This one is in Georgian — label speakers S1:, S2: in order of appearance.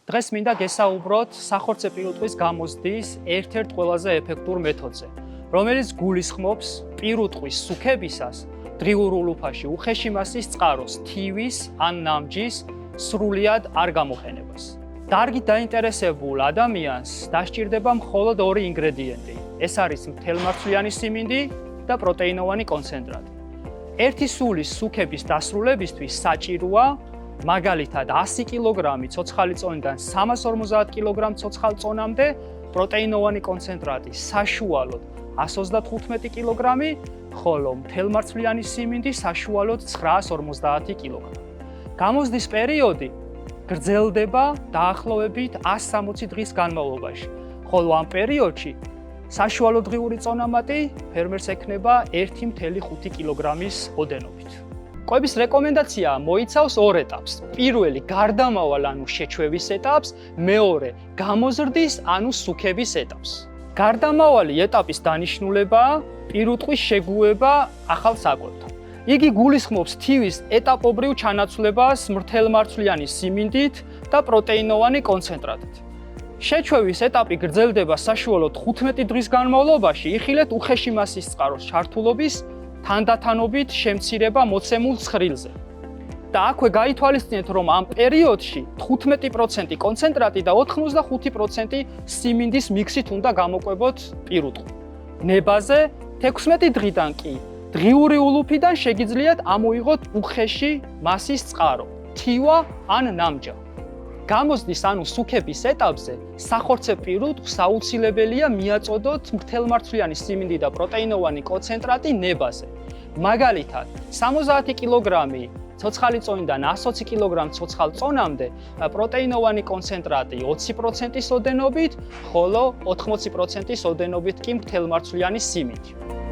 S1: დღეს მინდა გესაუბროთ სახორცე პირუტყვის გამოზრდის ერთ-ერთ ყველაზე ეფექტურ მეთოდზე, რომელიც გულისხმობს პირუტყვის სუქებისას დღიურ ულუფაში უხეში მასის წყაროს, თივის ან ნამჯის სრულად არ გამოყენებას. დარგით დაინტერესებულ ადამიანს დასჭირდება მხოლოდ ორი ინგრედიენტი. ეს არის მთელმარცვლიანი siმინდი და პროტეინოვანი კონცენტრატი. ერთი სულის სუქების დასრულებისთვის საჭიროა მაგალითად 100 კილოგრამი ცოცხალი წონიდან 350 კილოგრამ ცოცხალ წონამდე, პროტეინოვანი კონცენტრატი საშუალოდ 135 კილოგრამი, ხოლო მთელმარცვლიანი siმინდი საშუალოდ 950 კილოგრამი. გამოზრდის პერიოდი გრძელდება დაახლოებით 160 დღის განმავლობაში, ხოლო ამ პერიოდში საშუალო დღიური წონამატი ფერმერს ექნება 1.5 კილოგრამის ოდენობით. კვების რეკომენდაცია მოიცავს ორ ეტაპს. პირველი გარდამავალ ანუ შეჩვევის ეტაპს, მეორე გამოზრდის ანუ სუქების ეტაპს. გარდამავალი ეტაპის დანიშნულებაა პირუტყვის შეგუება ახალ საკვებთან. იგი გულისხმობს თივის ეტაპობრივ ჩანაცვლებას მთელმარცვლიანი siმინდით და პროტეინოვანი კონცენტრატით. შეჩვევის ეტაპი გრძელდება საშუალოდ 15 დღის განმავლობაში, იხილეთ უხეში მასის წყაროს ჩართულობის თანდათანობით შემცირება მოცემულ ცხრილზე. და აქვე გაითვალისწინეთ, რომ ამ პერიოდში 15% კონცენტრატი და 85% siმინდის მიქსით უნდა გამოყვებოთ პირუტყვი. ნებაზე 16 დღიდან კი დღიური ულუფიდან შეგიძლიათ ამოიღოთ უხეში მასის წყარო, თივა ან ნამჯა. გამოზრდის ანუ სუქების ეტაპზე სახორცე პირუტყვს აუცილებელია მიაწოდოთ მთელმარცვლიანი siმინდი და პროტეინოვანი კონცენტრატი ნებაზე. მაგალითად, 70 კილოგრამი ცოცხალი წონიდან 120 კილოგრამ ცოცხალ წონამდე პროტეინოვანი კონცენტრატი 20%-ის ოდენობით, ხოლო 80%-ის ოდენობით კი მთელმარცვლიანი siმინდი.